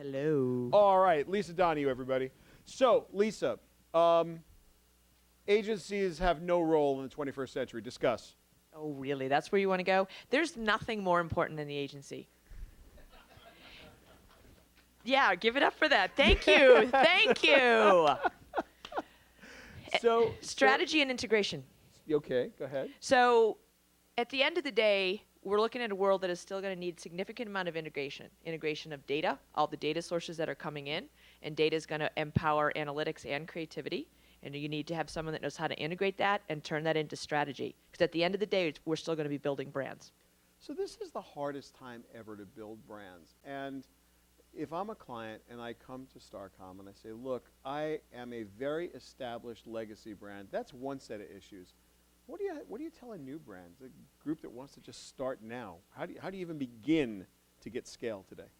Hello. All right, Lisa Donohue, everybody. So, Lisa, agencies have no role in the 21st century. Discuss. Oh, really? That's where you want to go? There's nothing more important than the agency. Yeah, give it up for that. Thank you. Thank you. Strategy and integration. Okay, go ahead. So, at the end of the day, we're looking at a world that is still going to need significant amount of integration of data, all the data sources that are coming in, and data is going to empower analytics and creativity. And you need to have someone that knows how to integrate that and turn that into strategy. Because at the end of the day, we're still going to be building brands. So this is the hardest time ever to build brands. And if I'm a client and I come to Starcom and I say, look, I am a very established legacy brand, that's one set of issues. What do you tell a new brand, a group that wants to just start now? How do you even begin to get scale today?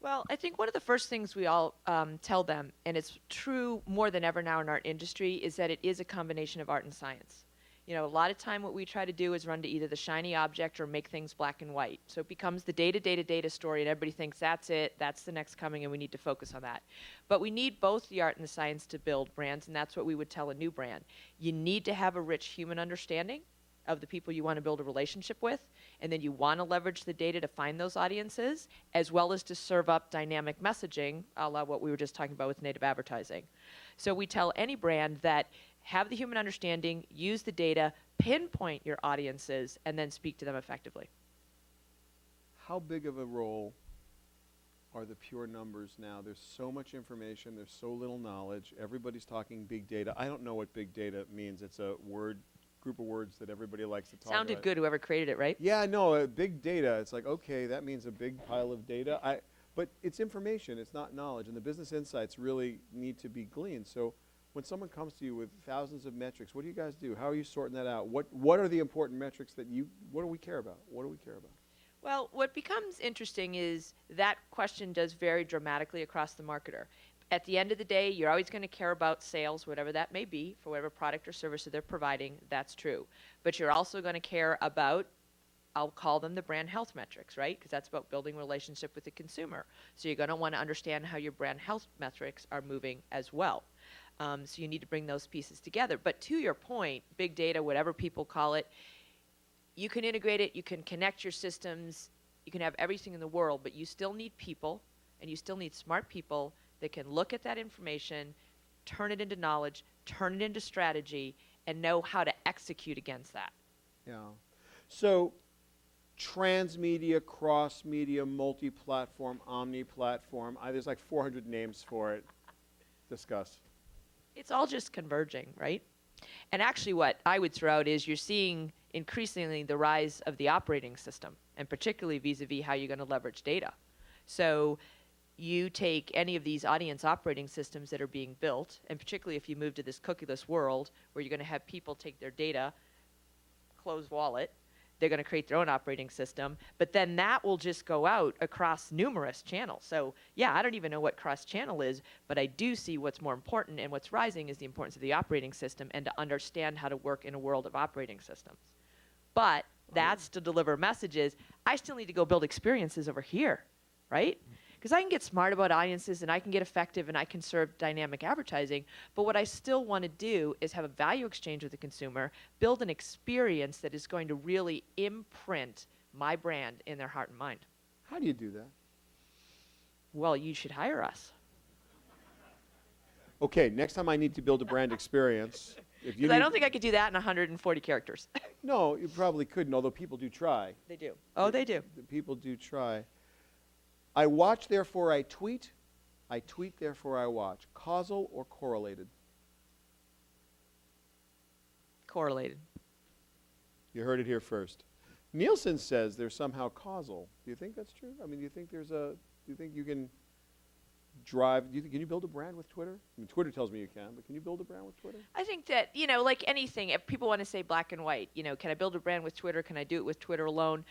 Well, I think one of the first things we all tell them, and it's true more than ever now in our industry, is that it is a combination of art and science. You know, a lot of time what we try to do is run to either the shiny object or make things black and white. So it becomes the data story, and everybody thinks that's it, that's the next coming, and we need to focus on that. But we need both the art and the science to build brands, and that's what we would tell a new brand. You need to have a rich human understanding of the people you want to build a relationship with, and then you want to leverage the data to find those audiences, as well as to serve up dynamic messaging, a la what we were just talking about with native advertising. So we tell any brand that have the human understanding, use the data, pinpoint your audiences, and then speak to them effectively. How big of a role are the pure numbers now? There's so much information, there's so little knowledge. Everybody's talking big data. I don't know what big data means. It's a group of words that everybody likes to talk about. Sounded good, whoever created it, right? Yeah, no, big data. It's like, okay, that means a big pile of data. But it's information, it's not knowledge, and the business insights really need to be gleaned. So when someone comes to you with thousands of metrics, what do you guys do? How are you sorting that out? What are the important metrics what do we care about? What do we care about? Well, what becomes interesting is that question does vary dramatically across the marketer. At the end of the day, you're always going to care about sales, whatever that may be, for whatever product or service that they're providing. That's true. But you're also going to care about, I'll call them the brand health metrics, right? Because that's about building relationship with the consumer. So you're going to want to understand how your brand health metrics are moving as well. So you need to bring those pieces together. But to your point, big data, whatever people call it, you can integrate it, you can connect your systems, you can have everything in the world, but you still need people, and you still need smart people that can look at that information, turn it into knowledge, turn it into strategy, and know how to execute against that. Yeah. So transmedia, cross-media, multi-platform, omni-platform, there's like 400 names for it. Discuss. It's all just converging, right? And actually what I would throw out is you're seeing increasingly the rise of the operating system, and particularly vis-a-vis how you're going to leverage data. So you take any of these audience operating systems that are being built, and particularly if you move to this cookieless world where you're going to have people take their data, close wallet, they're going to create their own operating system, but then that will just go out across numerous channels. So yeah, I don't even know what cross-channel is, but I do see what's more important, and what's rising is the importance of the operating system and to understand how to work in a world of operating systems. But that's to deliver messages. I still need to go build experiences over here, right? Because I can get smart about audiences, and I can get effective, and I can serve dynamic advertising, but what I still want to do is have a value exchange with the consumer, build an experience that is going to really imprint my brand in their heart and mind. How do you do that? Well, you should hire us. Okay, next time I need to build a brand experience. Because I don't think I could do that in 140 characters. No, you probably couldn't, although people do try. They do. Oh, they do. People do try. I watch, therefore I tweet. I tweet, therefore I watch. Causal or correlated? Correlated. You heard it here first. Nielsen says they're somehow causal. Do you think that's true? I mean, do you think you can drive, can you build a brand with Twitter? I mean, Twitter tells me you can, but can you build a brand with Twitter? I think that, like anything, if people want to say black and white, can I build a brand with Twitter? Can I do it with Twitter alone?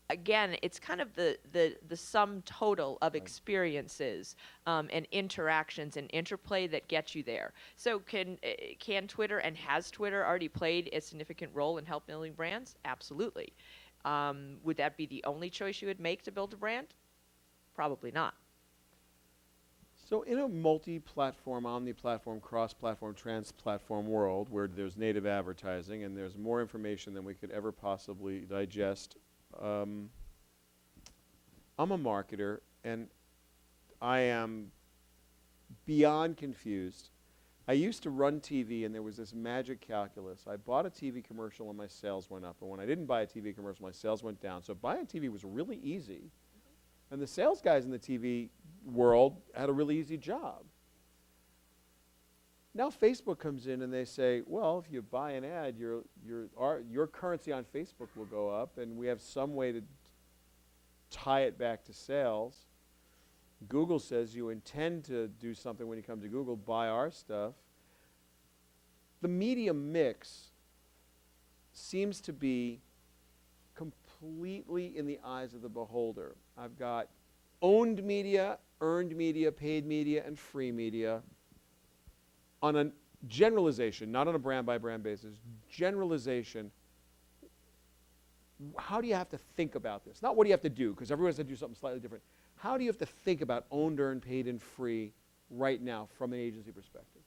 Again, it's kind of the sum total of experiences and interactions and interplay that gets you there. So can Twitter, and has Twitter already played a significant role in help building brands? Absolutely. Would that be the only choice you would make to build a brand? Probably not. So in a multi-platform, omni-platform, cross-platform, trans-platform world where there's native advertising and there's more information than we could ever possibly digest, I'm a marketer and I am beyond confused. I used to run TV and there was this magic calculus. I bought a TV commercial and my sales went up. And when I didn't buy a TV commercial, my sales went down. So buying TV was really easy. And the sales guys in the TV world had a really easy job. Now Facebook comes in and they say, well, if you buy an ad, your currency on Facebook will go up and we have some way to tie it back to sales. Google says you intend to do something when you come to Google, buy our stuff. The media mix seems to be completely in the eyes of the beholder. I've got owned media, earned media, paid media, and free media on a generalization, not on a brand-by-brand basis, generalization. How do you have to think about this? Not what do you have to do, because everyone has to do something slightly different. How do you have to think about owned, earned, paid, and free right now from an agency perspective?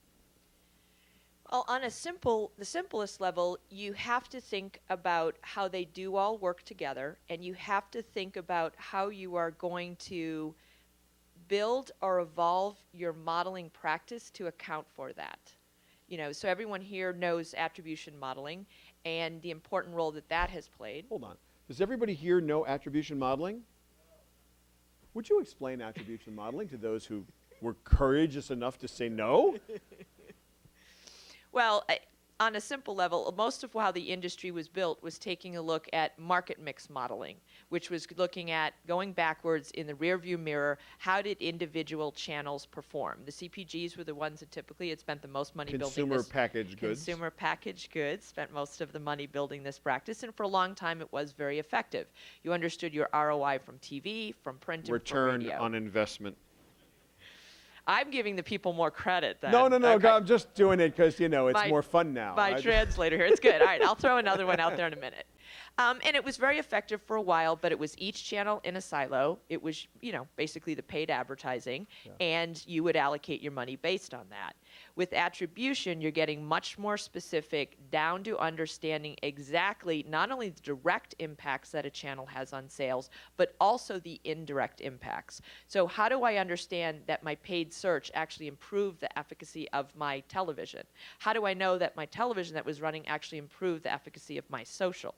Well, on the simplest level, you have to think about how they do all work together, and you have to think about how you are going to build or evolve your modeling practice to account for that. You know, so everyone here knows attribution modeling and the important role that that has played. Hold on. Does everybody here know attribution modeling? Would you explain attribution modeling to those who were courageous enough to say no? Well, on a simple level, most of how the industry was built was taking a look at market mix modeling, which was looking at going backwards in the rearview mirror, how did individual channels perform? The CPGs were the ones that typically had spent the most money building this. Consumer packaged goods spent most of the money building this practice, and for a long time it was very effective. You understood your ROI from TV, from print, and from radio. Return on investment. I'm giving the people more credit then. No, Okay. I'm just doing it because, you know, it's more fun now. My translator here. It's good. All right, I'll throw another one out there in a minute. And it was very effective for a while, but it was each channel in a silo. It was, you know, basically the paid advertising, and you would allocate your money based on that. With attribution, you're getting much more specific, down to understanding exactly not only the direct impacts that a channel has on sales, but also the indirect impacts. So how do I understand that my paid search actually improved the efficacy of my television? How do I know that my television that was running actually improved the efficacy of my social?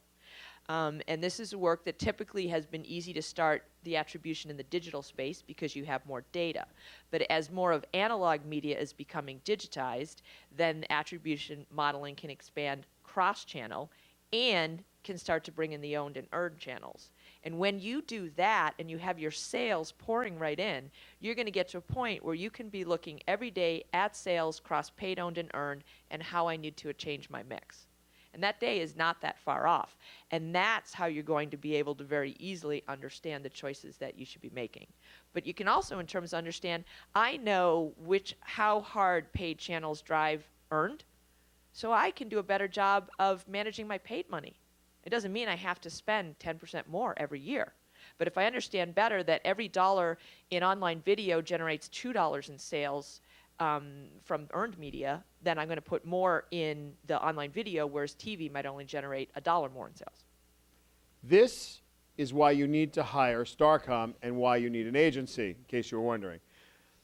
And this is work that typically has been easy to start the attribution in the digital space because you have more data. But as more of analog media is becoming digitized, then attribution modeling can expand cross-channel and can start to bring in the owned and earned channels. And when you do that and you have your sales pouring right in, you're going to get to a point where you can be looking every day at sales cross paid, owned, and earned, and how I need to change my mix. And that day is not that far off. And that's how you're going to be able to very easily understand the choices that you should be making. But you can also, in terms of understand, I know how hard paid channels drive earned, so I can do a better job of managing my paid money. It doesn't mean I have to spend 10% more every year. But if I understand better that every dollar in online video generates $2 in sales, from earned media, then I'm going to put more in the online video, whereas TV might only generate $1 more in sales. This is why you need to hire Starcom and why you need an agency, in case you were wondering.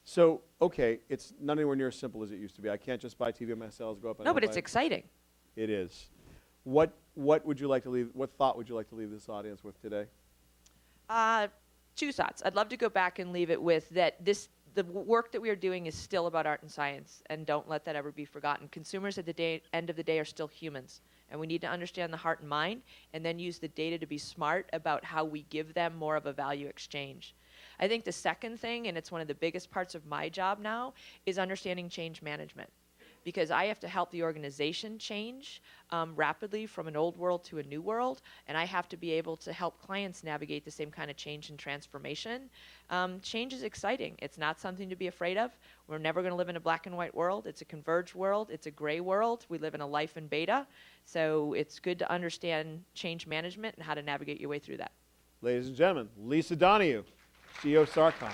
So, okay, it's not anywhere near as simple as it used to be. I can't just buy TV and my sales go up. No, but it's exciting. It is. What would you like to leave? What thought would you like to leave this audience with today? Two thoughts. I'd love to go back and leave it with that the work that we are doing is still about art and science, and don't let that ever be forgotten. Consumers at the end of the day are still humans, and we need to understand the heart and mind, and then use the data to be smart about how we give them more of a value exchange. I think the second thing, and it's one of the biggest parts of my job now, is understanding change management. Because I have to help the organization change rapidly from an old world to a new world, and I have to be able to help clients navigate the same kind of change and transformation. Change is exciting. It's not something to be afraid of. We're never going to live in a black and white world. It's a converged world. It's a gray world. We live in a life in beta. So it's good to understand change management and how to navigate your way through that. Ladies and gentlemen, Lisa Donohue, CEO of Starcom.